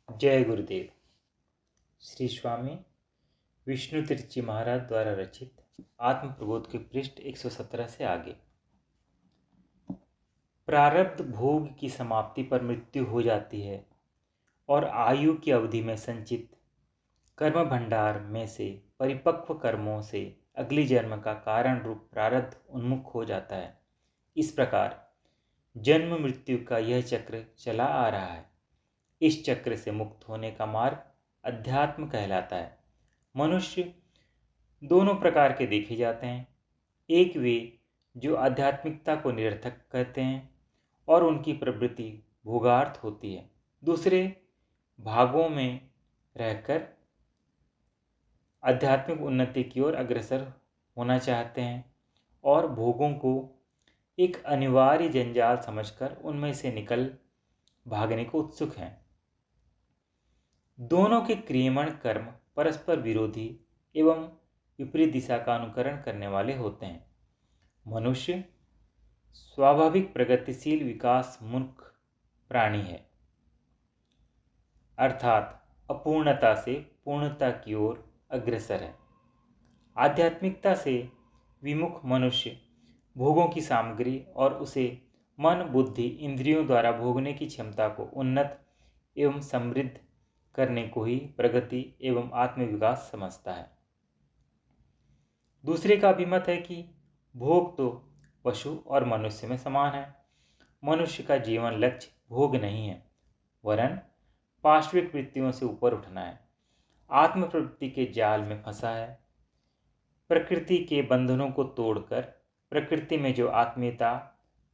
जय गुरुदेव। श्री स्वामी विष्णु तिरुची महाराज द्वारा रचित आत्म प्रबोध के पृष्ठ 117 से आगे। प्रारब्ध भोग की समाप्ति पर मृत्यु हो जाती है और आयु की अवधि में संचित कर्म भंडार में से परिपक्व कर्मों से अगली जन्म का कारण रूप प्रारब्ध उन्मुख हो जाता है। इस प्रकार जन्म मृत्यु का यह चक्र चला आ रहा है। इस चक्र से मुक्त होने का मार्ग अध्यात्म कहलाता है। मनुष्य दोनों प्रकार के देखे जाते हैं। एक वे जो आध्यात्मिकता को निरर्थक कहते हैं और उनकी प्रवृत्ति भोगार्थ होती है। दूसरे भागों में रहकर आध्यात्मिक उन्नति की ओर अग्रसर होना चाहते हैं और भोगों को एक अनिवार्य जंजाल समझकर उनमें से निकल भागने को उत्सुक हैं। दोनों के क्रियमण कर्म परस्पर विरोधी एवं विपरीत दिशा का अनुकरण करने वाले होते हैं। मनुष्य स्वाभाविक प्रगतिशील विकासोन्मुख प्राणी है, अर्थात अपूर्णता से पूर्णता की ओर अग्रसर है। आध्यात्मिकता से विमुख मनुष्य भोगों की सामग्री और उसे मन बुद्धि इंद्रियों द्वारा भोगने की क्षमता को उन्नत एवं समृद्ध करने को ही प्रगति एवं आत्मविकास समझता है। दूसरे का अभिमत है कि भोग तो पशु और मनुष्य में समान है। मनुष्य का जीवन लक्ष्य भोग नहीं है, वरन पार्श्विक वृत्तियों से ऊपर उठना है। आत्म प्रवृत्ति के जाल में फंसा है। प्रकृति के बंधनों को तोड़कर प्रकृति में जो आत्मीयता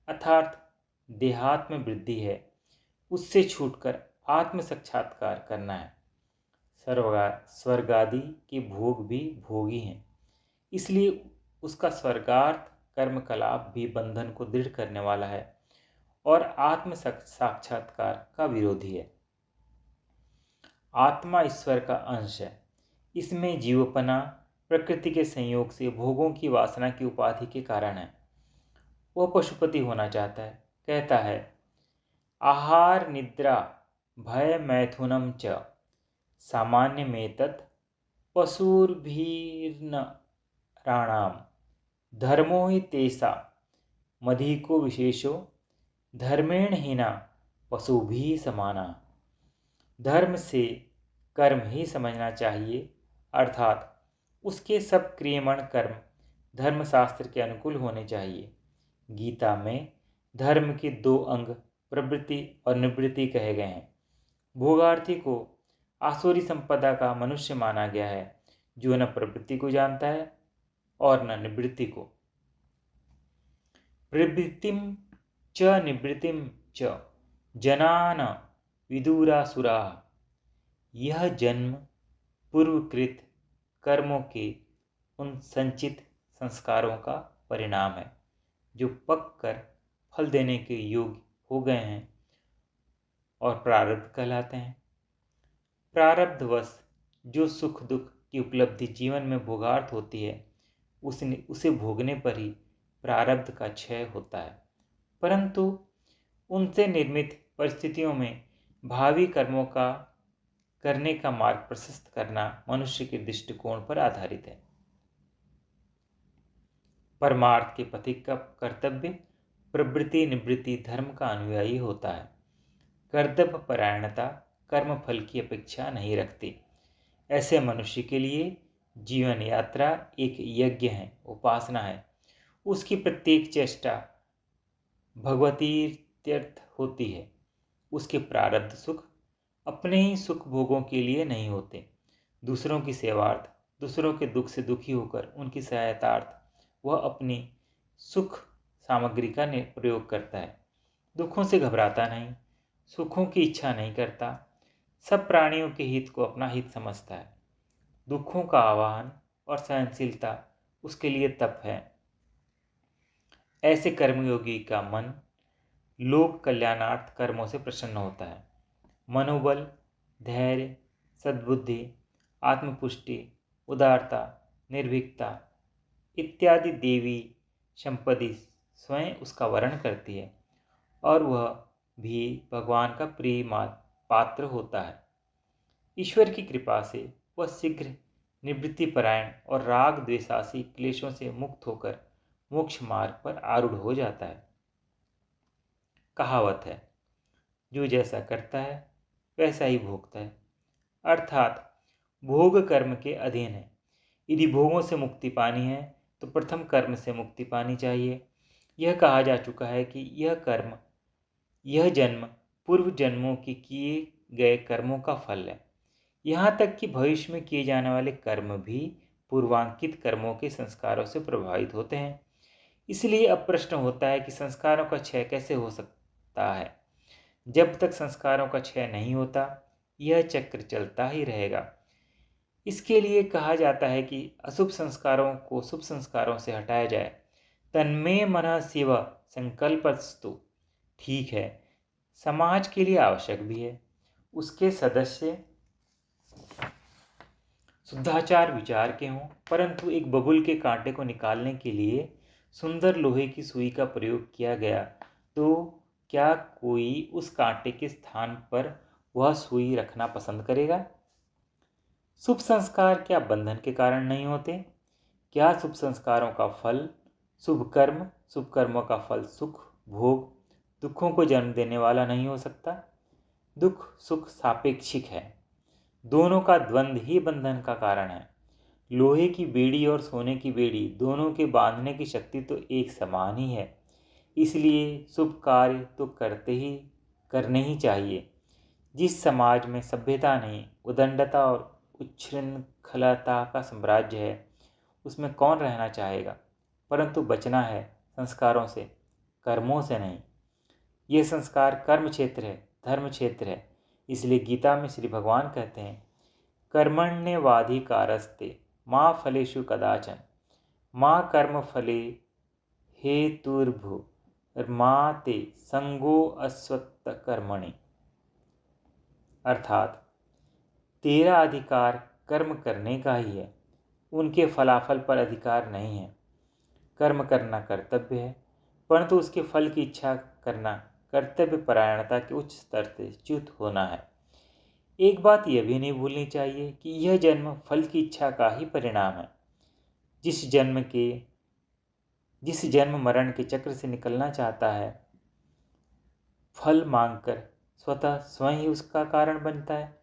अर्थात देहात्म वृद्धि है, उससे छूटकर आत्म साक्षात्कार करना है। स्वर्ग आदि के भोग भी भोगी हैं, इसलिए उसका स्वर्गार्थ कर्मकलाप भी बंधन को दृढ़ करने वाला है और आत्म साक्षात्कार का विरोधी है। आत्मा ईश्वर का अंश है। इसमें जीवपना प्रकृति के संयोग से भोगों की वासना की उपाधि के कारण है। वह पशुपति होना चाहता है। कहता है, आहार निद्रा भय मैथुनम च सामान्य मेतत् पशुर्भिर्न राणाम धर्मो हि तेषा मधिको विशेषो धर्मेण हीना पशुभी समाना। धर्म से कर्म ही समझना चाहिए, अर्थात उसके सब क्रियमण कर्म धर्मशास्त्र के अनुकूल होने चाहिए। गीता में धर्म के दो अंग प्रवृत्ति और निवृत्ति कहे गए हैं। भोगार्थी को आसुरी संपदा का मनुष्य माना गया है, जो न प्रवृत्ति को जानता है और न निवृत्ति को। प्रवृत्तिम च निवृत्तिम च जनान विदुरासुरा। यह जन्म पूर्वकृत कर्मों के उन संचित संस्कारों का परिणाम है, जो पक कर फल देने के योग्य हो गए हैं और प्रारब्ध कहलाते हैं। प्रारब्धवश जो सुख दुख की उपलब्धि जीवन में भोगार्थ होती है, उसे भोगने पर ही प्रारब्ध का क्षय होता है। परंतु उनसे निर्मित परिस्थितियों में भावी कर्मों का करने का मार्ग प्रशस्त करना मनुष्य के दृष्टिकोण पर आधारित है। परमार्थ के पथिक का कर्तव्य प्रवृत्ति निवृत्ति धर्म का अनुयायी होता है। कर्तव्य परायणता कर्म फल की अपेक्षा नहीं रखती। ऐसे मनुष्य के लिए जीवन यात्रा एक यज्ञ है, उपासना है। उसकी प्रत्येक चेष्टा भगवती तीर्थ होती है। उसके प्रारब्ध सुख अपने ही सुख भोगों के लिए नहीं होते। दूसरों की सेवार्थ, दूसरों के दुख से दुखी होकर उनकी सहायतार्थ वह अपनी सुख सामग्री का प्रयोग करता है। दुखों से घबराता नहीं, सुखों की इच्छा नहीं करता। सब प्राणियों के हित को अपना हित समझता है। दुखों का आवाहन और सहनशीलता उसके लिए तप है। ऐसे कर्मयोगी का मन लोक कल्याणार्थ कर्मों से प्रसन्न होता है। मनोबल, धैर्य, सद्बुद्धि, आत्मपुष्टि, उदारता, निर्भीकता इत्यादि देवी संपत्ति स्वयं उसका वर्ण करती है और वह भी भगवान का प्रिय पात्र होता है। ईश्वर की कृपा से वह शीघ्र निवृत्ति परायण और राग द्वेषासी क्लेशों से मुक्त होकर मोक्ष मार्ग पर आरूढ़ हो जाता है। कहावत है, जो जैसा करता है वैसा ही भोगता है, अर्थात भोग कर्म के अधीन है। यदि भोगों से मुक्ति पानी है तो प्रथम कर्म से मुक्ति पानी चाहिए। यह कहा जा चुका है कि यह जन्म पूर्व जन्मों के किए गए कर्मों का फल है। यहाँ तक कि भविष्य में किए जाने वाले कर्म भी पूर्वांकित कर्मों के संस्कारों से प्रभावित होते हैं। इसलिए अब प्रश्न होता है कि संस्कारों का क्षय कैसे हो सकता है। जब तक संस्कारों का क्षय नहीं होता, यह चक्र चलता ही रहेगा। इसके लिए कहा जाता है कि अशुभ संस्कारों को शुभ संस्कारों से हटाया जाए। तन्मे मनः शिव संकल्पस्तु, ठीक है, समाज के लिए आवश्यक भी है। उसके सदस्य शुद्धाचार विचार के हों, परंतु एक बबुल के कांटे को निकालने के लिए सुंदर लोहे की सुई का प्रयोग किया गया तो क्या कोई उस कांटे के स्थान पर वह सुई रखना पसंद करेगा? शुभ संस्कार क्या बंधन के कारण नहीं होते? क्या शुभ संस्कारों का फल शुभ कर्म, शुभ कर्मों का फल सुख भोग दुखों को जन्म देने वाला नहीं हो सकता? दुख सुख सापेक्षिक है, दोनों का द्वंद्व ही बंधन का कारण है। लोहे की बेड़ी और सोने की बेड़ी दोनों के बांधने की शक्ति तो एक समान ही है। इसलिए शुभ कार्य तो करने ही चाहिए। जिस समाज में सभ्यता नहीं, उदंडता और उच्छृंखलता का साम्राज्य है, उसमें कौन रहना चाहेगा? परंतु बचना है संस्कारों से, कर्मों से नहीं। ये संस्कार कर्म क्षेत्र है, धर्म क्षेत्र है। इसलिए गीता में श्री भगवान कहते हैं, कर्मण्येवाधिकारस्ते माँ फलेषु कदाचन माँ कर्म फले हेतुर्भुर्मा ते संगो अस्वत्थ कर्मणि। अर्थात तेरा अधिकार कर्म करने का ही है, उनके फलाफल पर अधिकार नहीं है। कर्म करना कर्तव्य है, परंतु उसके फल की इच्छा करना कर्तव्य परायणता के उच्च स्तर से च्युत होना है। एक बात यह भी नहीं भूलनी चाहिए कि यह जन्म फल की इच्छा का ही परिणाम है। जिस जन्म मरण के चक्र से निकलना चाहता है, फल मांगकर स्वतः स्वयं ही उसका कारण बनता है।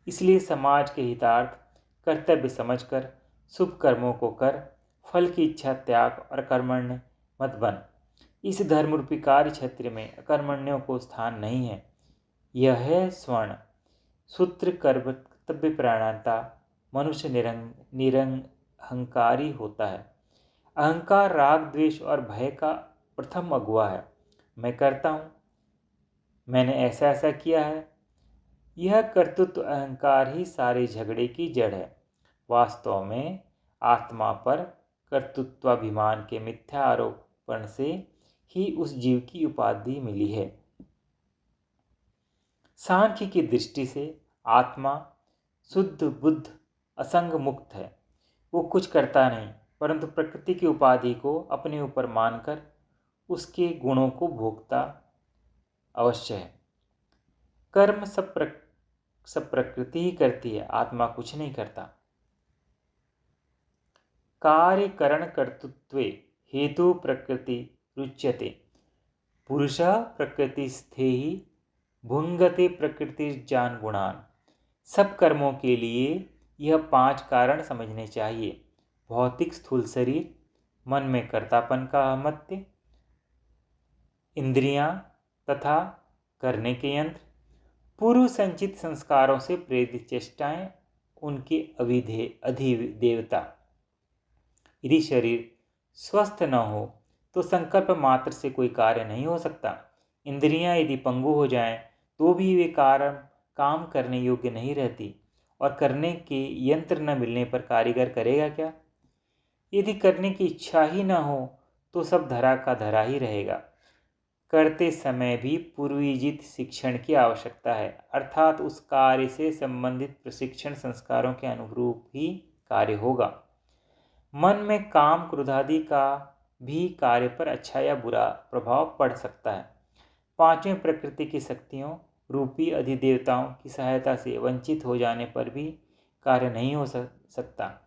इसलिए समाज के हितार्थ कर्तव्य समझकर शुभ कर्मों को कर, फल की इच्छा त्याग और कर्मण्य मत बन। इस धर्मरूपी कार्य क्षेत्र में अकर्मण्यों को स्थान नहीं है। यह है स्वर्ण सूत्र कर्तव्य प्राणता। मनुष्य निरहंकारी होता है। अहंकार राग द्वेष और भय का प्रथम अगुआ है। मैं करता हूँ, मैंने ऐसा ऐसा किया है, यह कर्तृत्व अहंकार ही सारे झगड़े की जड़ है। वास्तव में आत्मा पर कर्तृत्वाभिमान के मिथ्या आरोपण से ही उस जीव की उपाधि मिली है। सांख्य की दृष्टि से आत्मा शुद्ध बुद्ध असंग मुक्त है। वो कुछ करता नहीं, परंतु प्रकृति की उपाधि को अपने ऊपर मानकर उसके गुणों को भोगता अवश्य है। कर्म सब प्रकृति ही करती है, आत्मा कुछ नहीं करता। कार्य करण कर्तृत्वे हेतु प्रकृति रुच्यते पुरुषः प्रकृतिस्थेहि भुंगते प्रकृतिर्जान गुणान। सब कर्मों के लिए यह 5 कारण समझने चाहिए। भौतिक स्थूल शरीर, मन में कर्तापन का अहमत्य, इंद्रियां तथा करने के यंत्र, पूर्व संचित संस्कारों से प्रेरित चेष्टाएं, उनके अधिदेवता। यदि शरीर स्वस्थ न हो तो संकल्प मात्र से कोई कार्य नहीं हो सकता। इंद्रियां यदि पंगु हो जाएं तो भी वे काम करने योग्य नहीं रहती, और करने के यंत्र न मिलने पर कारीगर करेगा क्या? यदि करने की इच्छा ही न हो तो सब धरा का धरा ही रहेगा। करते समय भी पूर्वीजित शिक्षण की आवश्यकता है, अर्थात उस कार्य से संबंधित प्रशिक्षण संस्कारों के अनुरूप ही कार्य होगा। मन में काम क्रोधादि का भी कार्य पर अच्छा या बुरा प्रभाव पड़ सकता है। 5वें प्रकृति की शक्तियों रूपी अधिदेवताओं की सहायता से वंचित हो जाने पर भी कार्य नहीं हो सकता।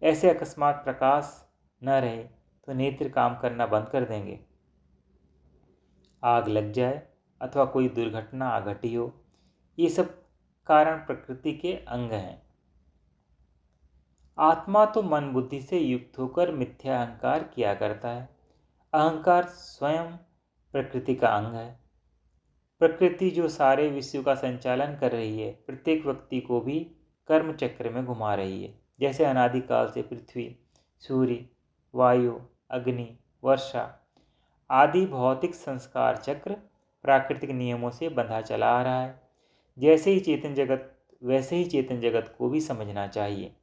ऐसे अकस्मात प्रकाश न रहे तो नेत्र काम करना बंद कर देंगे। आग लग जाए अथवा कोई दुर्घटना घटी हो, ये सब कारण प्रकृति के अंग हैं। आत्मा तो मन बुद्धि से युक्त होकर मिथ्या अहंकार किया करता है। अहंकार स्वयं प्रकृति का अंग है। प्रकृति जो सारे विश्व का संचालन कर रही है, प्रत्येक व्यक्ति को भी कर्म चक्र में घुमा रही है। जैसे अनादिकाल से पृथ्वी, सूर्य, वायु, अग्नि, वर्षा आदि भौतिक संस्कार चक्र प्राकृतिक नियमों से बंधा चला आ रहा है। जैसे ही चेतन जगत वैसे ही चेतन जगत को भी समझना चाहिए।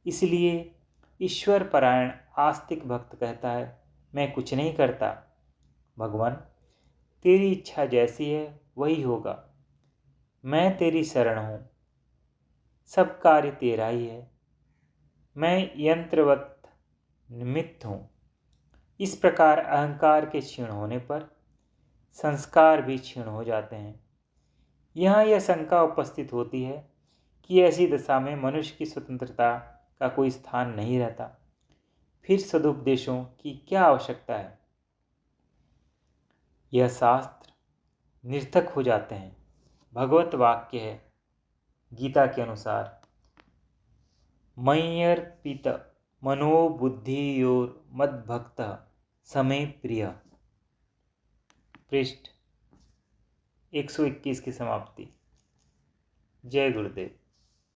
इसलिए ईश्वर परायण आस्तिक भक्त कहता है, मैं कुछ नहीं करता, भगवान तेरी इच्छा जैसी है वही होगा। मैं तेरी शरण हूँ, सब कार्य तेरा ही है। मैं यंत्रवत निमित्त हूँ। इस प्रकार अहंकार के क्षीण होने पर संस्कार भी क्षीण हो जाते हैं। यहाँ यह शंका उपस्थित होती है कि ऐसी दशा में मनुष्य की स्वतंत्रता का कोई स्थान नहीं रहता, फिर सदुपदेशों की क्या आवश्यकता है? यह शास्त्र निर्थक हो जाते हैं। भगवत वाक्य है गीता के अनुसार, मय्यर्पित मनोबुद्धियोर्मद्भक्त समे प्रिय। पृष्ठ 121 की समाप्ति। जय गुरुदेव।